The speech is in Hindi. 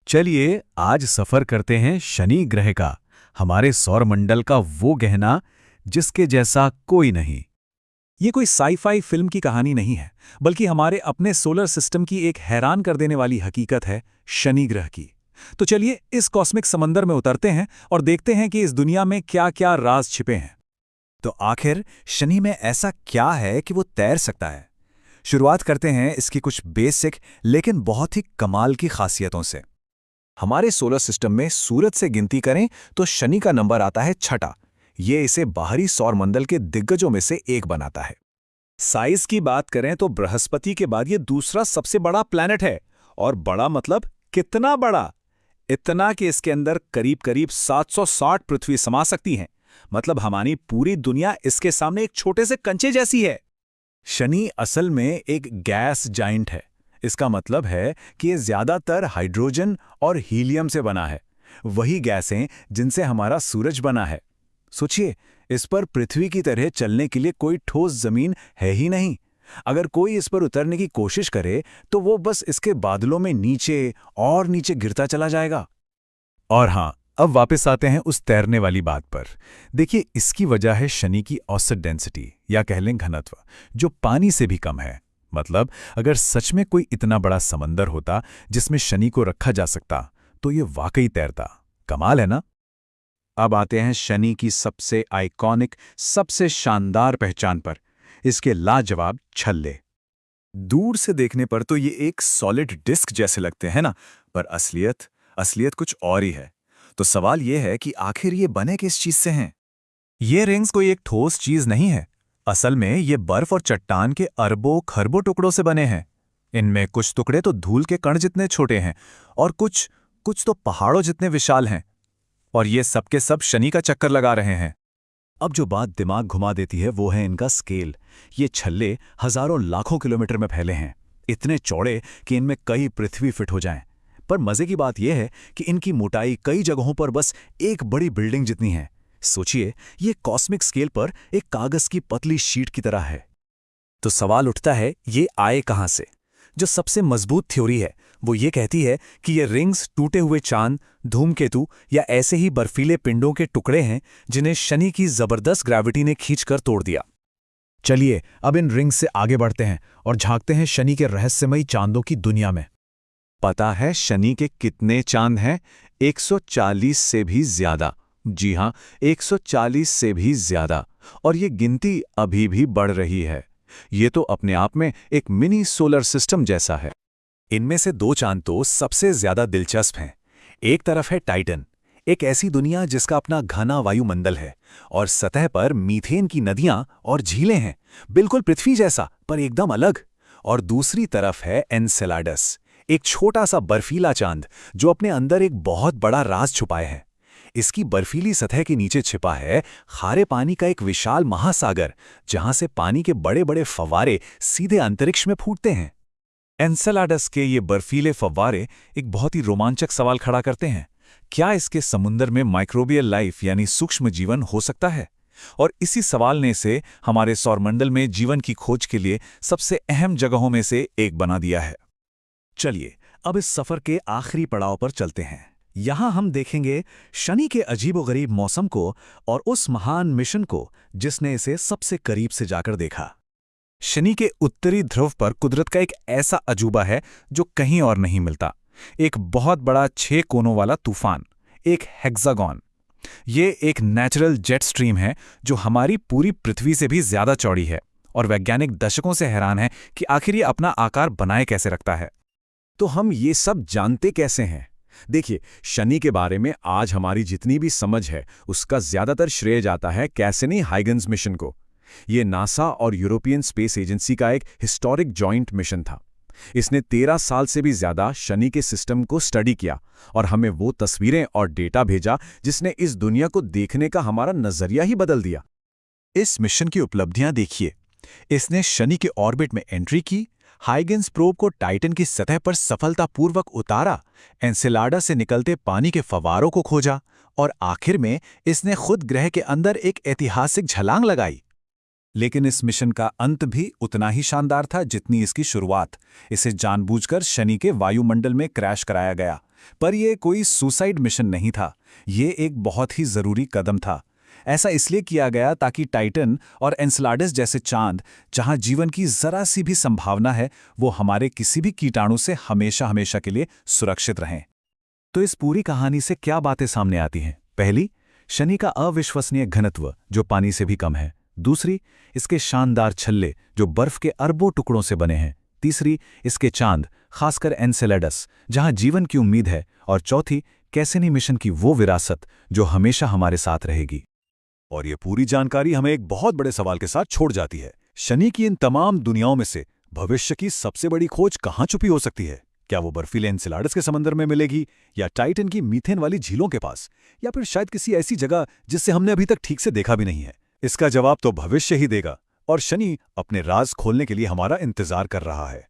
चलिए आज सफर करते हैं शनि ग्रह का, हमारे सौरमंडल का वो गहना जिसके जैसा कोई नहीं। ये कोई साई-फाई फिल्म की कहानी नहीं है, बल्कि हमारे अपने सोलर सिस्टम की एक हैरान कर देने वाली हकीकत है, शनि ग्रह की। तो चलिए इस कॉस्मिक समंदर में उतरते हैं और देखते हैं कि इस दुनिया में क्या-क्या राज छिपे हैं। तो आखिर शनि में ऐसा क्या है कि वो तैर सकता है? शुरुआत करते हैं इसकी कुछ बेसिक लेकिन बहुत ही कमाल की खासियतों से। हमारे सोलर सिस्टम में सूरज से गिनती करें तो शनि का नंबर आता है छठा। ये इसे बाहरी सौरमंडल के दिग्गजों में से एक बनाता है। साइज की बात करें तो बृहस्पति के बाद ये दूसरा सबसे बड़ा प्लैनेट है। और बड़ा मतलब कितना बड़ा? इतना कि इसके अंदर करीब-करीब 760 पृथ्वी समा सकती हैं। मतलब हमारी पूरी दुनिया इसके सामने एक छोटे से कंचे जैसी है। शनि असल में एक गैस जाइंट है। इसका मतलब है कि ये ज्यादातर हाइड्रोजन और हीलियम से बना है, वही गैसें जिनसे हमारा सूरज बना है। सोचिए, इस पर पृथ्वी की तरह चलने के लिए कोई ठोस जमीन है ही नहीं। अगर कोई इस पर उतरने की कोशिश करे तो वो बस इसके बादलों में नीचे और नीचे गिरता चला जाएगा। और हाँ, अब वापस आते हैं उस तैरने वाली बात पर। देखिए, इसकी वजह है शनि की औसत डेंसिटी या कह लें घनत्व, जो पानी से भी कम है। मतलब अगर सच में कोई इतना बड़ा समंदर होता जिसमें शनि को रखा जा सकता तो ये वाकई तैरता। कमाल है ना? अब आते हैं शनि की सबसे आइकॉनिक, सबसे शानदार पहचान पर, इसके लाजवाब छल्ले। दूर से देखने पर तो ये एक सॉलिड डिस्क जैसे लगते हैं ना, पर असलियत कुछ और ही है। तो सवाल ये है कि आखिर ये बने किस चीज से हैं? ये रिंग्स कोई एक ठोस चीज नहीं है। असल में ये बर्फ और चट्टान के अरबों खरबों टुकड़ों से बने हैं। इनमें कुछ टुकड़े तो धूल के कण जितने छोटे हैं और कुछ तो पहाड़ों जितने विशाल हैं। और ये सब के सब शनि का चक्कर लगा रहे हैं। अब जो बात दिमाग घुमा देती है वो है इनका स्केल। ये छल्ले हजारों लाखों किलोमीटर में फैले हैं, इतने चौड़े कि इनमें कई पृथ्वी फिट हो जाएं। पर मजे की बात यह है कि इनकी मोटाई कई जगहों पर बस एक बड़ी बिल्डिंग जितनी है। सोचिए, ये कॉस्मिक स्केल पर एक कागज की पतली शीट की तरह है। तो सवाल उठता है, ये आए कहां से? जो सबसे मजबूत थ्योरी है वो ये कहती है कि ये रिंग्स टूटे हुए चांद, धूमकेतु या ऐसे ही बर्फीले पिंडों के टुकड़े हैं जिन्हें शनि की जबरदस्त ग्रेविटी ने खींचकर तोड़ दिया। चलिए अब इन रिंग्स से आगे बढ़ते हैं और झांकते हैं शनि के रहस्यमयी चांदों की दुनिया में। पता है शनि के कितने चांद हैं? 140 से भी ज्यादा। जी हां, 140 से भी ज्यादा। और ये गिनती अभी भी बढ़ रही है। ये तो अपने आप में एक मिनी सोलर सिस्टम जैसा है। इनमें से दो चांद तो सबसे ज्यादा दिलचस्प हैं। एक तरफ है टाइटन, एक ऐसी दुनिया जिसका अपना घना वायुमंडल है और सतह पर मीथेन की नदियां और झीलें हैं, बिल्कुल पृथ्वी जैसा पर एकदम अलग। और दूसरी तरफ है एनसेलाडस, एक छोटा सा बर्फीला चांद जो अपने अंदर एक बहुत बड़ा राज छुपाए है। इसकी बर्फीली सतह के नीचे छिपा है खारे पानी का एक विशाल महासागर, जहां से पानी के बड़े बड़े फव्वारे सीधे अंतरिक्ष में फूटते हैं। एनसेलाडस के ये बर्फीले फव्वारे एक बहुत ही रोमांचक सवाल खड़ा करते हैं। क्या इसके समुद्र में माइक्रोबियल लाइफ यानी सूक्ष्म जीवन हो सकता है? और इसी सवाल ने इसे हमारे सौरमंडल में जीवन की खोज के लिए सबसे अहम जगहों में से एक बना दिया है। चलिए अब इस सफर के आखिरी पड़ाव पर चलते हैं। यहां हम देखेंगे शनि के अजीबोगरीब मौसम को और उस महान मिशन को जिसने इसे सबसे करीब से जाकर देखा। शनि के उत्तरी ध्रुव पर कुदरत का एक ऐसा अजूबा है जो कहीं और नहीं मिलता। एक बहुत बड़ा 6 कोनों वाला तूफान, एक हेक्सागॉन। ये एक नेचुरल जेट स्ट्रीम है जो हमारी पूरी पृथ्वी से भी ज्यादा चौड़ी है और वैज्ञानिक दशकों से हैरान है कि आखिर ये अपना आकार बनाए कैसे रखता है। तो हम ये सब जानते कैसे हैं? देखिए, शनि के बारे में आज हमारी जितनी भी समझ है उसका ज्यादातर श्रेय जाता है कैसिनी-हाइगन्स मिशन को। ये नासा और यूरोपियन स्पेस एजेंसी का एक हिस्टोरिक जॉइंट मिशन था। इसने 13 साल से भी ज्यादा शनि के सिस्टम को स्टडी किया और हमें वो तस्वीरें और डेटा भेजा जिसने इस दुनिया को देखने का हमारा नजरिया ही बदल दिया। इस मिशन की उपलब्धियां देखिए। इसने शनि के ऑर्बिट में एंट्री की, हाइगन्स प्रोब को टाइटन की सतह पर सफलतापूर्वक उतारा, एनसेलाडस से निकलते पानी के फव्वारों को खोजा और आखिर में इसने खुद ग्रह के अंदर एक ऐतिहासिक छलांग लगाई। लेकिन इस मिशन का अंत भी उतना ही शानदार था जितनी इसकी शुरुआत। इसे जानबूझकर शनि के वायुमंडल में क्रैश कराया गया पर यह कोई सुसाइड मिशन नहीं था। ये एक बहुत ही जरूरी कदम था। ऐसा इसलिए किया गया ताकि टाइटन और एन्सेलाडस जैसे चांद, जहां जीवन की जरा सी भी संभावना है, वो हमारे किसी भी कीटाणु से हमेशा हमेशा के लिए सुरक्षित रहें। तो इस पूरी कहानी से क्या बातें सामने आती हैं? पहली, शनि का अविश्वसनीय घनत्व जो पानी से भी कम है। दूसरी, इसके शानदार छल्ले जो बर्फ के अरबों टुकड़ों से बने हैं। तीसरी, इसके चांद, खासकर एन्सेलेडस, जहां जीवन की उम्मीद है। और चौथी, कैसिनी मिशन की वो विरासत जो हमेशा हमारे साथ रहेगी। और ये पूरी जानकारी हमें एक बहुत बड़े सवाल के साथ छोड़ जाती है। शनि की इन तमाम दुनियाओं में से भविष्य की सबसे बड़ी खोज कहाँ छुपी हो सकती है? क्या वो बर्फीले एन्सेलाडस के समंदर में मिलेगी, या टाइटन की मीथेन वाली झीलों के पास, या फिर शायद किसी ऐसी जगह जिससे हमने अभी तक ठीक से देखा भी नहीं है? इसका जवाब तो भविष्य ही देगा, और शनि अपने राज खोलने के लिए हमारा इंतजार कर रहा है।